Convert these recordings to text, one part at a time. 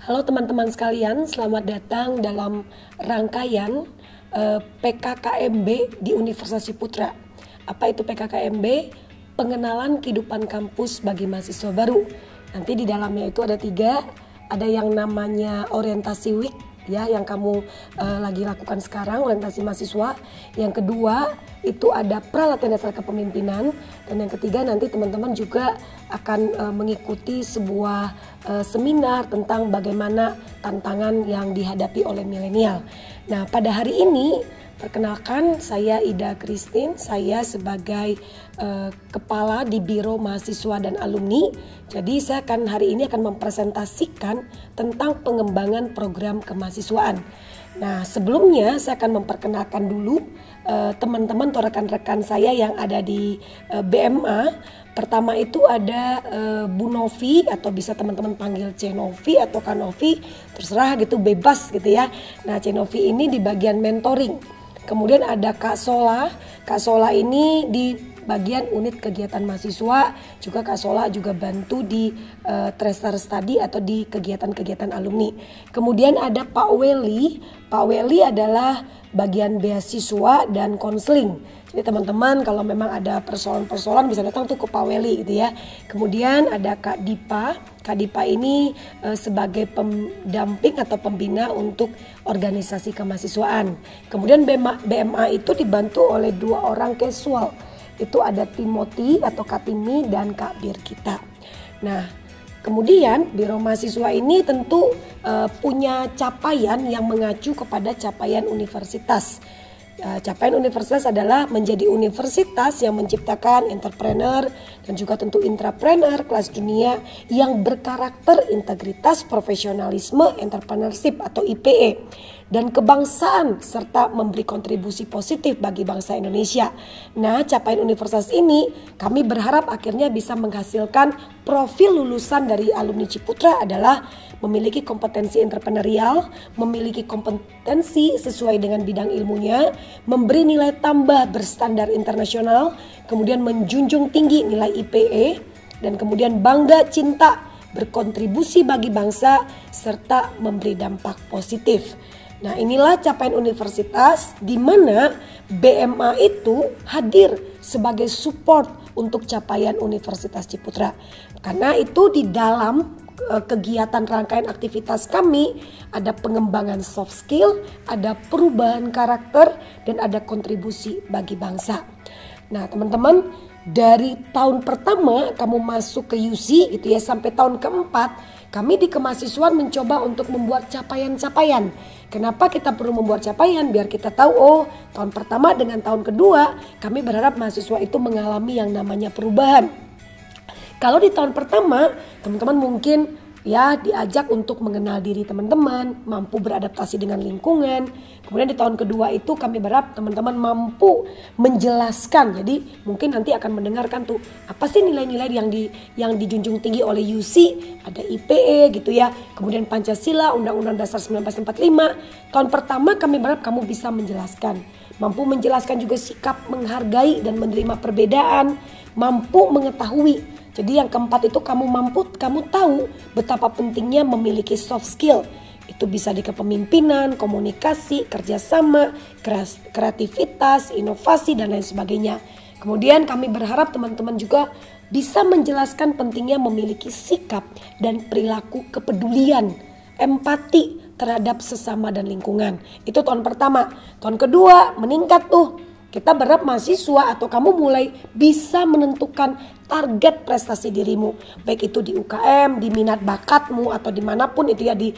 Halo teman-teman sekalian, selamat datang dalam rangkaian PKKMB di Universitas Ciputra. Apa itu PKKMB? Pengenalan kehidupan kampus bagi mahasiswa baru. Nanti di dalamnya itu ada 3, ada yang namanya orientasi week ya, yang kamu lagi lakukan sekarang, orientasi mahasiswa. Yang kedua itu ada pralatihan dasar kepemimpinan, dan yang ketiga nanti teman-teman juga akan mengikuti sebuah seminar tentang bagaimana tantangan yang dihadapi oleh milenial. Nah, pada hari ini perkenalkan, saya Ida Christine, saya sebagai kepala di Biro Mahasiswa dan Alumni. Jadi saya hari ini akan mempresentasikan tentang pengembangan program kemahasiswaan. Nah, sebelumnya saya akan memperkenalkan dulu teman-teman atau rekan-rekan saya yang ada di BMA. Pertama itu ada Bu Novi, atau bisa teman-teman panggil C Novi atau Kak Novi, terserah gitu, bebas gitu ya. Nah, C Novi ini di bagian mentoring. Kemudian ada Kak Sola. Kak Sola ini di bagian unit kegiatan mahasiswa. Juga Kak Sola juga bantu di Treasure Study atau di kegiatan-kegiatan alumni. Kemudian ada Pak Weli. Pak Weli adalah bagian beasiswa dan konseling. Jadi teman-teman kalau memang ada persoalan-persoalan bisa datang tuh ke Pak Weli gitu ya. Kemudian ada Kak Dipa. Kak Dipa ini sebagai pendamping atau pembina untuk organisasi kemahasiswaan. Kemudian BMA itu dibantu oleh 2 orang casual. Itu ada Timothy atau Kak Timi dan Kak Birgita. Nah, kemudian Biro Mahasiswa ini tentu punya capaian yang mengacu kepada capaian universitas. Capaian universitas adalah menjadi universitas yang menciptakan entrepreneur dan juga tentu intrapreneur kelas dunia yang berkarakter integritas, profesionalisme, entrepreneurship atau IPE dan kebangsaan, serta memberi kontribusi positif bagi bangsa Indonesia. Nah, capaian universitas ini kami berharap akhirnya bisa menghasilkan profil lulusan dari alumni Ciputra adalah memiliki kompetensi entrepreneurial, memiliki kompetensi sesuai dengan bidang ilmunya, memberi nilai tambah berstandar internasional, kemudian menjunjung tinggi nilai IPE, dan kemudian bangga, cinta, berkontribusi bagi bangsa, serta memberi dampak positif. Nah, inilah capaian universitas di mana BMA itu hadir sebagai support untuk capaian Universitas Ciputra. Karena itu di dalam kegiatan rangkaian aktivitas kami ada pengembangan soft skill, ada perubahan karakter, dan ada kontribusi bagi bangsa. Nah, teman-teman, dari tahun pertama kamu masuk ke UC gitu ya sampai tahun keempat, kami di kemahasiswaan mencoba untuk membuat capaian-capaian. Kenapa kita perlu membuat capaian? Biar kita tahu, oh, tahun pertama dengan tahun kedua kami berharap mahasiswa itu mengalami yang namanya perubahan. Kalau di tahun pertama, teman-teman mungkin ya diajak untuk mengenal diri teman-teman, mampu beradaptasi dengan lingkungan. Kemudian di tahun kedua itu kami berharap teman-teman mampu menjelaskan. Jadi mungkin nanti akan mendengarkan tuh apa sih nilai-nilai yang dijunjung tinggi oleh UC, ada IPE gitu ya. Kemudian Pancasila, Undang-Undang Dasar 1945. Tahun pertama kami berharap kamu bisa menjelaskan. Mampu menjelaskan juga sikap menghargai dan menerima perbedaan, mampu mengetahui. Jadi yang keempat itu kamu tahu betapa pentingnya memiliki soft skill. Itu bisa di kepemimpinan, komunikasi, kerjasama, kreativitas, inovasi, dan lain sebagainya. Kemudian kami berharap teman-teman juga bisa menjelaskan pentingnya memiliki sikap dan perilaku kepedulian, empati terhadap sesama dan lingkungan. Itu tahun pertama. Tahun kedua meningkat tuh. Kita berharap mahasiswa atau kamu mulai bisa menentukan target prestasi dirimu. Baik itu di UKM, di minat bakatmu, atau dimanapun itu ya, di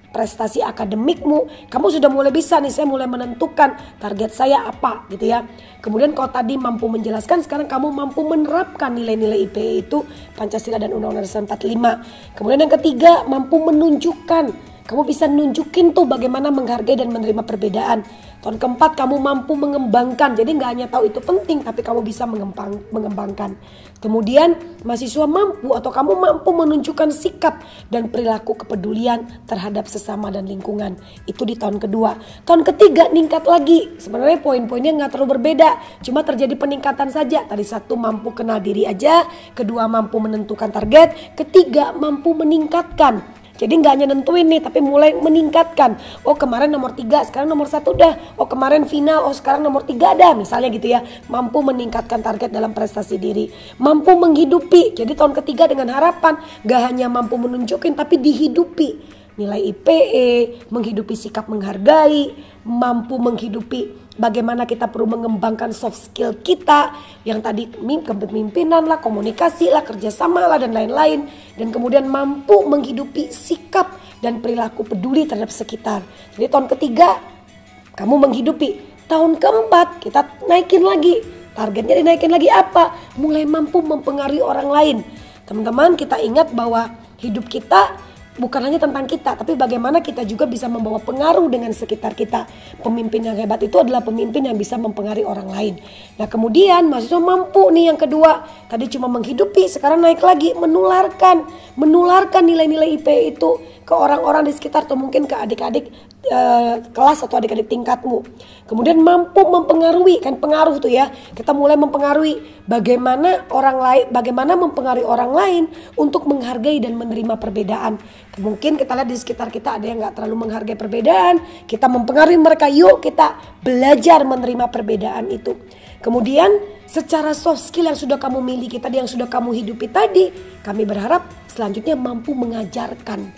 prestasi akademikmu. Kamu sudah mulai bisa nih, saya mulai menentukan target saya apa gitu ya. Kemudian kalau tadi mampu menjelaskan, sekarang kamu mampu menerapkan nilai-nilai IPE itu, Pancasila dan Undang-Undang Dasar 45. Kemudian yang ketiga, mampu menunjukkan. Kamu bisa nunjukin tuh bagaimana menghargai dan menerima perbedaan. Tahun keempat kamu mampu mengembangkan. Jadi gak hanya tahu itu penting, tapi kamu bisa mengembangkan. Kemudian mahasiswa mampu atau kamu mampu menunjukkan sikap dan perilaku kepedulian terhadap sesama dan lingkungan. Itu di tahun kedua. Tahun ketiga ningkat lagi. Sebenarnya poin-poinnya gak terlalu berbeda. Cuma terjadi peningkatan saja. Tadi 1 mampu kenal diri aja. Kedua mampu menentukan target. Ketiga mampu meningkatkan Jadi nggak hanya nentuin nih, tapi mulai meningkatkan. Oh kemarin nomor 3, sekarang nomor 1 dah. Oh kemarin final, oh sekarang nomor 3 dah. Misalnya gitu ya. Mampu meningkatkan target dalam prestasi diri. Mampu menghidupi. Jadi tahun ketiga dengan harapan nggak hanya mampu menunjukin, tapi dihidupi. Nilai IPE, menghidupi sikap menghargai, mampu menghidupi bagaimana kita perlu mengembangkan soft skill kita yang tadi kepemimpinan lah, komunikasi lah, kerjasama lah dan lain-lain. Dan kemudian mampu menghidupi sikap dan perilaku peduli terhadap sekitar. Jadi tahun ketiga kamu menghidupi. Tahun keempat kita naikin lagi. Targetnya dinaikin lagi apa? Mulai mampu mempengaruhi orang lain. Teman-teman, kita ingat bahwa hidup kita bukan hanya tentang kita, tapi bagaimana kita juga bisa membawa pengaruh dengan sekitar kita. Pemimpin yang hebat itu adalah pemimpin yang bisa mempengaruhi orang lain. Nah kemudian mahasiswa mampu nih yang kedua. Tadi cuma menghidupi, sekarang naik lagi, menularkan nilai-nilai IP itu ke orang-orang di sekitar atau mungkin ke adik-adik kelas atau adik-adik tingkatmu. Kemudian mampu mempengaruhi, kan pengaruh tuh ya. Kita mulai mempengaruhi bagaimana mempengaruhi orang lain untuk menghargai dan menerima perbedaan. Mungkin kita lihat di sekitar kita ada yang gak terlalu menghargai perbedaan. Kita mempengaruhi mereka, yuk kita belajar menerima perbedaan itu. Kemudian secara soft skill yang sudah kamu miliki tadi, yang sudah kamu hidupi tadi, kami berharap selanjutnya mampu mengajarkan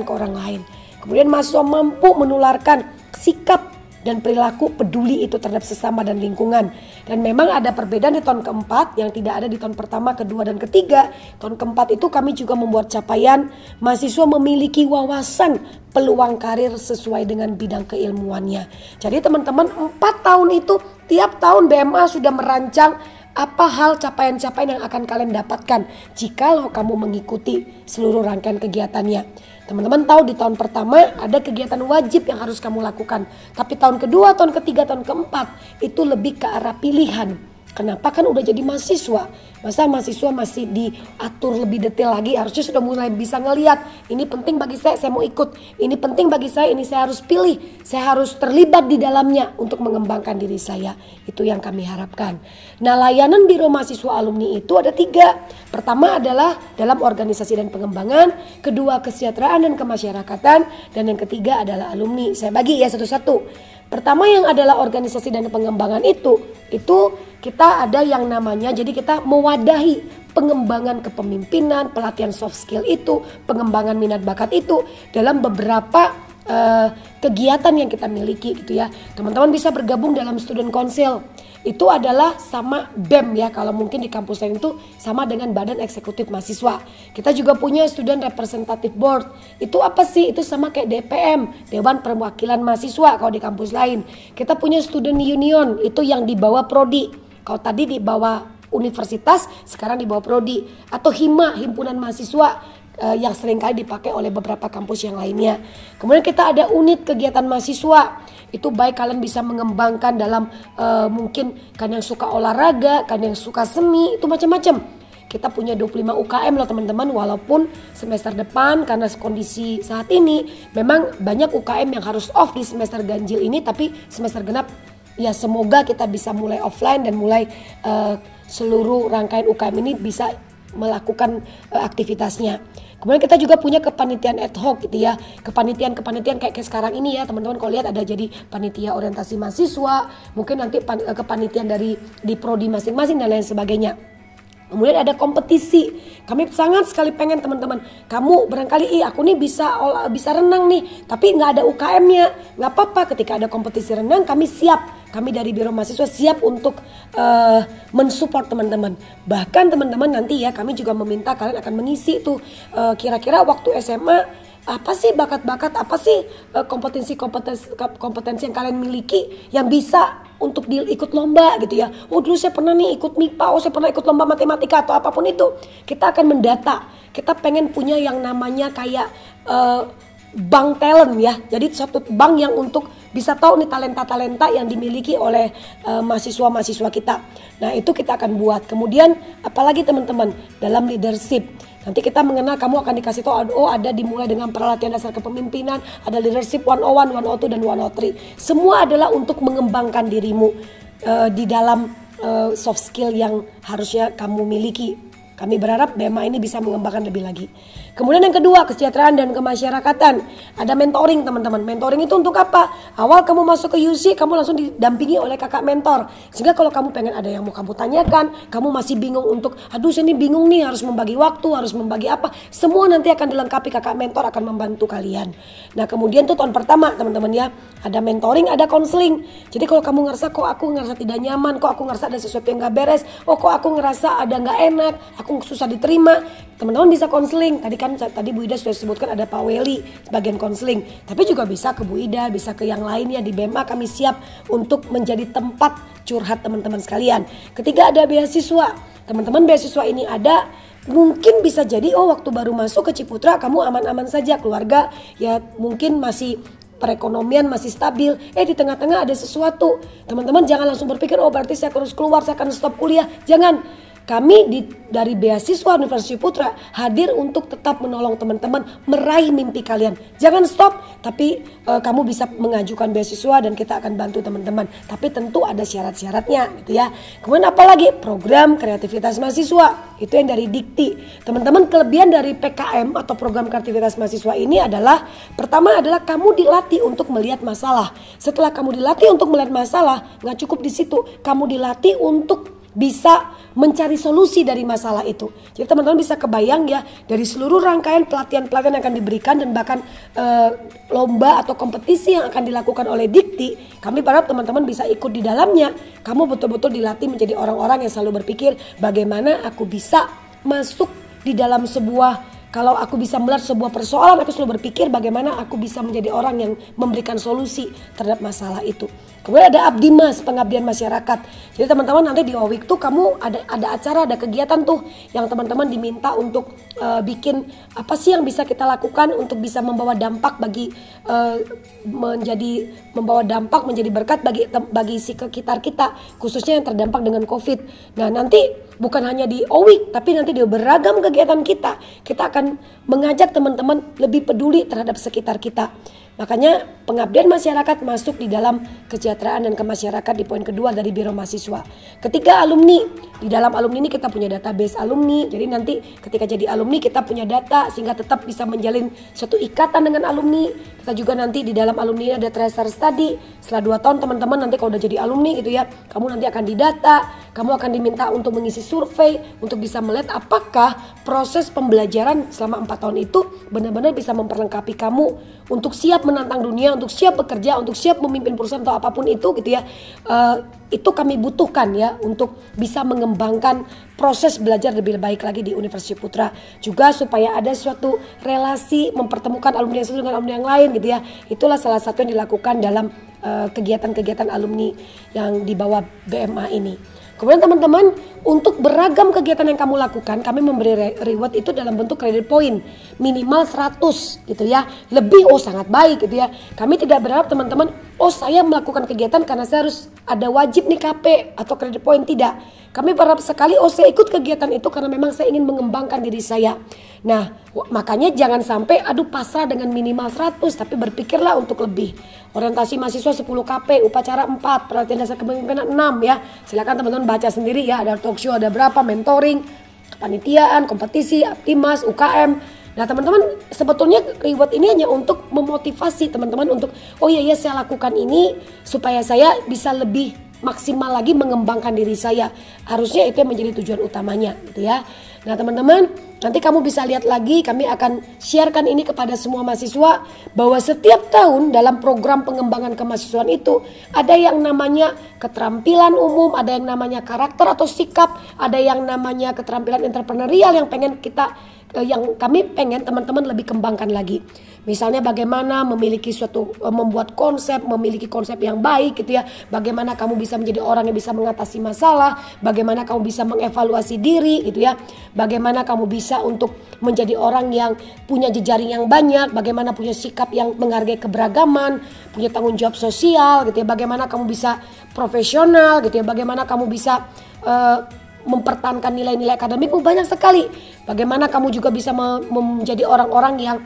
ke orang lain. Kemudian mahasiswa mampu menularkan sikap dan perilaku peduli itu terhadap sesama dan lingkungan. Dan memang ada perbedaan di tahun keempat yang tidak ada di tahun pertama, kedua, dan ketiga. Tahun keempat itu kami juga membuat capaian mahasiswa memiliki wawasan peluang karir sesuai dengan bidang keilmuannya. Jadi teman-teman 4 tahun itu tiap tahun BMA sudah merancang apa hal capaian-capaian yang akan kalian dapatkan jikalau kamu mengikuti seluruh rangkaian kegiatannya. Teman-teman tahu di tahun pertama ada kegiatan wajib yang harus kamu lakukan. Tapi tahun kedua, tahun ketiga, tahun keempat itu lebih ke arah pilihan. Kenapa? Kan udah jadi mahasiswa. Masa mahasiswa masih diatur lebih detail lagi? Harusnya sudah mulai bisa ngelihat, ini penting bagi saya mau ikut. Ini penting bagi saya, ini saya harus pilih. Saya harus terlibat di dalamnya untuk mengembangkan diri saya. Itu yang kami harapkan. Nah, layanan Biro Mahasiswa Alumni itu ada 3. Pertama adalah dalam organisasi dan pengembangan. Kedua, kesejahteraan dan kemasyarakatan. Dan yang ketiga adalah alumni. Saya bagi ya satu-satu. Pertama yang adalah organisasi dan pengembangan itu kita ada yang namanya, jadi kita mewadahi pengembangan kepemimpinan, pelatihan soft skill itu, pengembangan minat bakat itu dalam beberapa kegiatan yang kita miliki gitu ya. Teman-teman bisa bergabung dalam student council. Itu adalah sama BEM ya, kalau mungkin di kampus lain itu sama dengan Badan Eksekutif Mahasiswa. Kita juga punya Student Representative Board. Itu apa sih? Itu sama kayak DPM, Dewan Perwakilan Mahasiswa kalau di kampus lain. Kita punya Student Union, itu yang di bawah Prodi. Kalau tadi di bawah universitas, sekarang di bawah Prodi. Atau HIMA, Himpunan Mahasiswa, yang seringkali dipakai oleh beberapa kampus yang lainnya. Kemudian kita ada unit kegiatan mahasiswa. Itu baik kalian bisa mengembangkan dalam mungkin kan yang suka olahraga, kan yang suka seni, itu macam-macam. Kita punya 25 UKM loh teman-teman, walaupun semester depan karena kondisi saat ini memang banyak UKM yang harus off di semester ganjil ini, tapi semester genap ya semoga kita bisa mulai offline dan mulai seluruh rangkaian UKM ini bisa melakukan aktivitasnya. Kemudian kita juga punya kepanitiaan ad hoc gitu ya. Kepanitiaan kayak sekarang ini ya teman-teman, kalau lihat ada jadi panitia orientasi mahasiswa, mungkin nanti kepanitiaan di prodi masing-masing dan lain sebagainya. Kemudian ada kompetisi. Kami sangat sekali pengen teman-teman, kamu barangkali aku nih bisa renang nih, tapi nggak ada UKM-nya. Nggak apa-apa, ketika ada kompetisi renang kami siap. Kami dari Biro Mahasiswa siap untuk mensupport teman-teman. Bahkan teman-teman nanti ya kami juga meminta kalian akan mengisi tuh kira-kira waktu SMA apa sih bakat-bakat, apa sih kompetensi yang kalian miliki yang bisa untuk ikut lomba gitu ya. Oh dulu saya pernah nih ikut MIPA, oh saya pernah ikut lomba matematika atau apapun itu. Kita akan mendata, kita pengen punya yang namanya kayak bank talent ya. Jadi satu bank yang untuk bisa tahu nih talenta-talenta yang dimiliki oleh mahasiswa-mahasiswa kita. Nah itu kita akan buat. Kemudian apalagi teman-teman dalam leadership. Nanti kita mengenal, kamu akan dikasih tahu, oh ada dimulai dengan perlatihan dasar kepemimpinan, ada leadership 101, 102, dan 103. Semua adalah untuk mengembangkan dirimu di dalam soft skill yang harusnya kamu miliki. Kami berharap BMA ini bisa mengembangkan lebih lagi. Kemudian yang kedua, kesejahteraan dan kemasyarakatan. Ada mentoring teman-teman. Mentoring itu untuk apa? Awal kamu masuk ke UC, kamu langsung didampingi oleh kakak mentor. Sehingga kalau kamu pengen ada yang mau kamu tanyakan, kamu masih bingung untuk, aduh saya ini bingung nih harus membagi waktu, harus membagi apa. Semua nanti akan dilengkapi, kakak mentor akan membantu kalian. Nah kemudian tuh tahun pertama teman-teman ya, ada mentoring, ada konseling. Jadi kalau kamu ngerasa kok aku ngerasa tidak nyaman, kok aku ngerasa ada sesuatu yang gak beres, oh kok aku ngerasa ada gak enak, aku susah diterima, teman-teman bisa konseling. Tadi Bu Ida sudah sebutkan ada Pak Weli bagian konseling, tapi juga bisa ke Bu Ida, bisa ke yang lainnya. Di BMA kami siap untuk menjadi tempat curhat teman-teman sekalian. Ketiga ada beasiswa. Teman-teman beasiswa ini ada, mungkin bisa jadi waktu baru masuk ke Ciputra kamu aman-aman saja, keluarga ya mungkin masih perekonomian masih stabil, di tengah-tengah ada sesuatu. Teman-teman jangan langsung berpikir berarti saya harus keluar, saya akan stop kuliah. Jangan. Kami dari beasiswa Universitas Ciputra hadir untuk tetap menolong teman-teman meraih mimpi kalian. Jangan stop, tapi kamu bisa mengajukan beasiswa dan kita akan bantu teman-teman. Tapi tentu ada syarat-syaratnya gitu ya. Kemudian apalagi program kreativitas mahasiswa, itu yang dari Dikti. Teman-teman kelebihan dari PKM atau program kreativitas mahasiswa ini adalah, pertama adalah kamu dilatih untuk melihat masalah. Setelah kamu dilatih untuk melihat masalah, nggak cukup di situ, kamu dilatih untuk bisa mencari solusi dari masalah itu. Jadi teman-teman bisa kebayang ya, dari seluruh rangkaian pelatihan-pelatihan yang akan diberikan dan bahkan lomba atau kompetisi yang akan dilakukan oleh Dikti, kami berharap teman-teman bisa ikut di dalamnya. Kamu betul-betul dilatih menjadi orang-orang yang selalu berpikir bagaimana aku bisa masuk di dalam sebuah, kalau aku bisa melihat sebuah persoalan, aku selalu berpikir bagaimana aku bisa menjadi orang yang memberikan solusi terhadap masalah itu. Kemudian ada Abdimas, pengabdian masyarakat. Jadi teman-teman nanti di OWIK tuh kamu ada acara, ada kegiatan tuh yang teman-teman diminta untuk bikin apa sih yang bisa kita lakukan untuk bisa membawa dampak bagi menjadi berkat bagi sekitar kita, khususnya yang terdampak dengan COVID. Nah nanti bukan hanya di OWIK, tapi nanti di beragam kegiatan kita akan mengajak teman-teman lebih peduli terhadap sekitar kita. Makanya pengabdian masyarakat masuk di dalam kesejahteraan dan kemasyarakatan di poin kedua dari Biro Mahasiswa. Ketiga, alumni. Di dalam alumni ini kita punya database alumni. Jadi nanti ketika jadi alumni kita punya data sehingga tetap bisa menjalin suatu ikatan dengan alumni. Kita juga nanti di dalam alumni ini ada tracer study. Setelah 2 tahun teman-teman nanti kalau udah jadi alumni gitu ya, kamu nanti akan didata, kamu akan diminta untuk mengisi survei untuk bisa melihat apakah proses pembelajaran selama 4 tahun itu benar-benar bisa memperlengkapi kamu untuk siap menantang dunia, untuk siap bekerja, untuk siap memimpin perusahaan atau apapun itu gitu ya. Itu kami butuhkan ya untuk bisa mengembangkan proses belajar lebih baik lagi di Universitas Ciputra. Juga supaya ada suatu relasi mempertemukan alumni yang satu dengan alumni yang lain gitu ya. Itulah salah satu yang dilakukan dalam kegiatan-kegiatan alumni yang di bawah BMA ini. Kemudian teman-teman, untuk beragam kegiatan yang kamu lakukan, kami memberi reward itu dalam bentuk credit point minimal 100 gitu ya. Lebih sangat baik gitu ya. Kami tidak berharap teman-teman, saya melakukan kegiatan karena saya harus ada wajib nih KP atau credit point, tidak. Kami berharap sekali saya ikut kegiatan itu karena memang saya ingin mengembangkan diri saya. Nah, makanya jangan sampai pasrah dengan minimal 100, tapi berpikirlah untuk lebih. Orientasi mahasiswa 10 KP, upacara 4, pelatihan dasar kepemimpinan 6 ya. Silakan teman-teman baca sendiri ya, ada talk show, ada berapa, mentoring, kepanitiaan, kompetisi, Abdimas, UKM. Nah teman-teman, sebetulnya reward ini hanya untuk memotivasi teman-teman untuk iya saya lakukan ini supaya saya bisa lebih maksimal lagi mengembangkan diri saya. Harusnya itu yang menjadi tujuan utamanya gitu ya. Nah teman-teman, nanti kamu bisa lihat lagi, kami akan sharekan ini kepada semua mahasiswa bahwa setiap tahun dalam program pengembangan kemahasiswaan itu ada yang namanya keterampilan umum, ada yang namanya karakter atau sikap, ada yang namanya keterampilan entrepreneurial yang kami pengen teman-teman lebih kembangkan lagi. Misalnya bagaimana membuat konsep, memiliki konsep yang baik gitu ya. Bagaimana kamu bisa menjadi orang yang bisa mengatasi masalah, bagaimana kamu bisa mengevaluasi diri gitu ya. Bagaimana kamu bisa untuk menjadi orang yang punya jejaring yang banyak, bagaimana punya sikap yang menghargai keberagaman, punya tanggung jawab sosial gitu ya. Bagaimana kamu bisa profesional gitu ya. Bagaimana kamu bisa mempertahankan nilai-nilai akademikmu, banyak sekali. Bagaimana kamu juga bisa menjadi orang-orang yang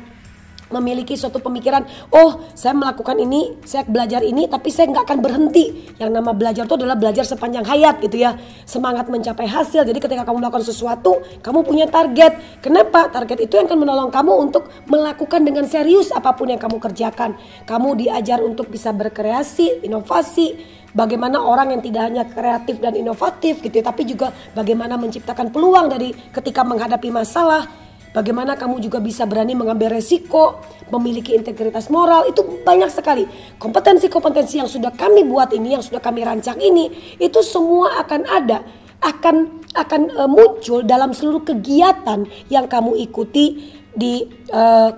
memiliki suatu pemikiran, oh saya melakukan ini, saya belajar ini, tapi saya nggak akan berhenti. Yang nama belajar itu adalah belajar sepanjang hayat gitu ya. Semangat mencapai hasil. Jadi ketika kamu melakukan sesuatu, kamu punya target. Kenapa? Target itu yang akan menolong kamu untuk melakukan dengan serius apapun yang kamu kerjakan. Kamu diajar untuk bisa berkreasi, inovasi. Bagaimana orang yang tidak hanya kreatif dan inovatif gitu ya, tapi juga bagaimana menciptakan peluang dari ketika menghadapi masalah. Bagaimana kamu juga bisa berani mengambil resiko, memiliki integritas moral, itu banyak sekali. Kompetensi-kompetensi yang sudah kami buat ini, yang sudah kami rancang ini, itu semua akan ada, akan muncul dalam seluruh kegiatan yang kamu ikuti di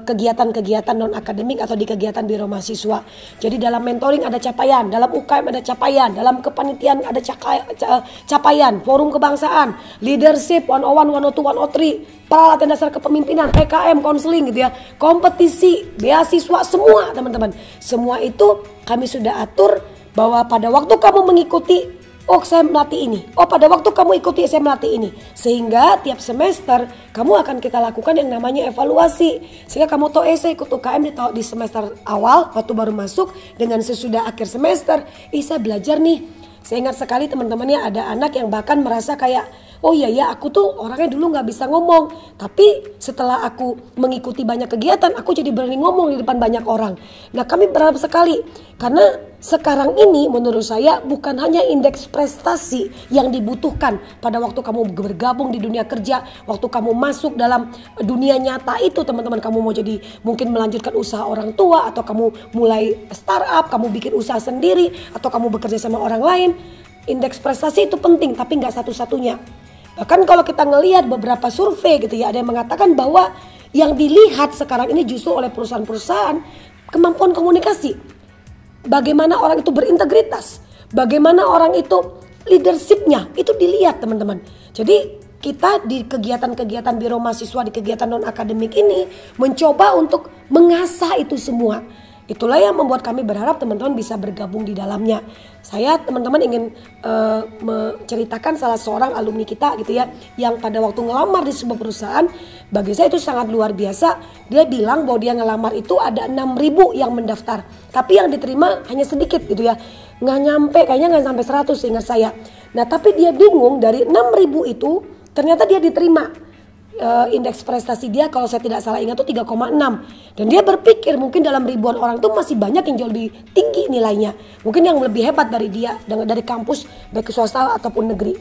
kegiatan-kegiatan non-akademik atau di kegiatan biro mahasiswa. Jadi dalam mentoring ada capaian, dalam UKM ada capaian, dalam kepanitiaan ada capaian, forum kebangsaan, leadership 101, 102, 103, peralatan dasar kepemimpinan, PKM, konseling gitu ya, kompetisi, beasiswa, semua teman-teman. Semua itu kami sudah atur bahwa pada waktu kamu mengikuti, oh saya melatih ini, oh pada waktu kamu ikuti saya melatih ini. Sehingga tiap semester kamu akan kita lakukan yang namanya evaluasi. Sehingga kamu tahu saya ikut UKM di semester awal waktu baru masuk, dengan sesudah akhir semester saya belajar nih. Saya ingat sekali teman-temannya ada anak yang bahkan merasa kayak, oh iya ya aku tuh orangnya dulu gak bisa ngomong, tapi setelah aku mengikuti banyak kegiatan aku jadi berani ngomong di depan banyak orang. Nah kami berharap sekali, karena sekarang ini menurut saya bukan hanya indeks prestasi yang dibutuhkan pada waktu kamu bergabung di dunia kerja, waktu kamu masuk dalam dunia nyata itu teman-teman, kamu mau jadi mungkin melanjutkan usaha orang tua, atau kamu mulai startup, kamu bikin usaha sendiri, atau kamu bekerja sama orang lain. Indeks prestasi itu penting tapi gak satu-satunya. Bahkan kalau kita ngelihat beberapa survei gitu ya, ada yang mengatakan bahwa yang dilihat sekarang ini justru oleh perusahaan-perusahaan kemampuan komunikasi. Bagaimana orang itu berintegritas, bagaimana orang itu leadershipnya, itu dilihat teman-teman. Jadi kita di kegiatan-kegiatan biro mahasiswa, di kegiatan non-akademik ini mencoba untuk mengasah itu semua. Itulah yang membuat kami berharap teman-teman bisa bergabung di dalamnya. Saya teman-teman ingin menceritakan salah seorang alumni kita gitu ya, yang pada waktu ngelamar di sebuah perusahaan, bagi saya itu sangat luar biasa. Dia bilang bahwa dia ngelamar itu ada 6.000 yang mendaftar, tapi yang diterima hanya sedikit gitu ya, nggak nyampe, kayaknya nggak sampai 100 seingat saya. Nah tapi dia bingung, dari 6.000 itu ternyata dia diterima. Indeks prestasi dia kalau saya tidak salah ingat itu 3,6, dan dia berpikir mungkin dalam ribuan orang itu masih banyak yang jauh lebih tinggi nilainya, mungkin yang lebih hebat dari dia dari kampus baik swasta ataupun negeri.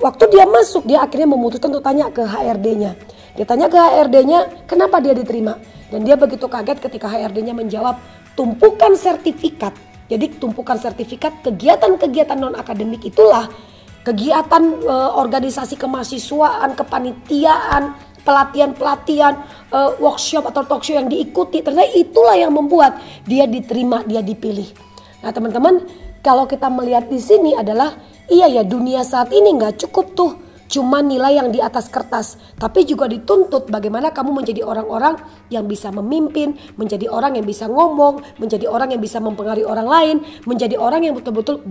Waktu dia masuk, dia akhirnya memutuskan untuk tanya ke HRD-nya. Dia tanya ke HRD-nya kenapa dia diterima, dan dia begitu kaget ketika HRD-nya menjawab tumpukan sertifikat. Jadi tumpukan sertifikat kegiatan-kegiatan non akademik itulah, kegiatan organisasi kemahasiswaan, kepanitiaan, pelatihan-pelatihan, workshop atau talk show yang diikuti, ternyata itulah yang membuat dia diterima, dia dipilih. Nah teman-teman, kalau kita melihat di sini adalah, iya ya dunia saat ini nggak cukup tuh cuma nilai yang di atas kertas, tapi juga dituntut bagaimana kamu menjadi orang-orang yang bisa memimpin, menjadi orang yang bisa ngomong, menjadi orang yang bisa mempengaruhi orang lain, menjadi orang yang betul-betul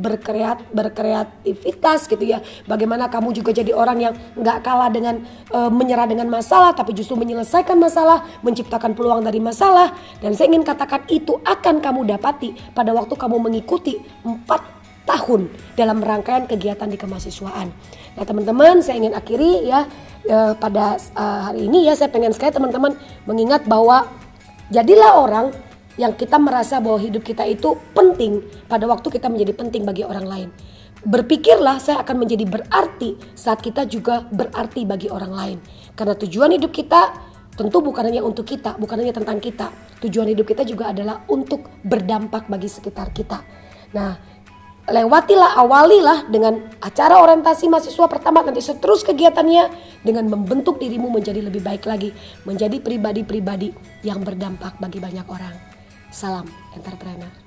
berkreativitas gitu ya. Bagaimana kamu juga jadi orang yang nggak kalah dengan menyerah dengan masalah, tapi justru menyelesaikan masalah, menciptakan peluang dari masalah. Dan saya ingin katakan itu akan kamu dapati pada waktu kamu mengikuti 4 tahun dalam rangkaian kegiatan di kemahasiswaan. Nah teman-teman, saya ingin akhiri ya pada hari ini ya, saya pengen sekali teman-teman mengingat bahwa jadilah orang yang kita merasa bahwa hidup kita itu penting pada waktu kita menjadi penting bagi orang lain. Berpikirlah saya akan menjadi berarti saat kita juga berarti bagi orang lain. Karena tujuan hidup kita tentu bukan hanya untuk kita, bukan hanya tentang kita. Tujuan hidup kita juga adalah untuk berdampak bagi sekitar kita. Nah, awalilah dengan acara orientasi mahasiswa pertama, nanti seterus kegiatannya dengan membentuk dirimu menjadi lebih baik lagi, menjadi pribadi-pribadi yang berdampak bagi banyak orang. Salam entrepreneur.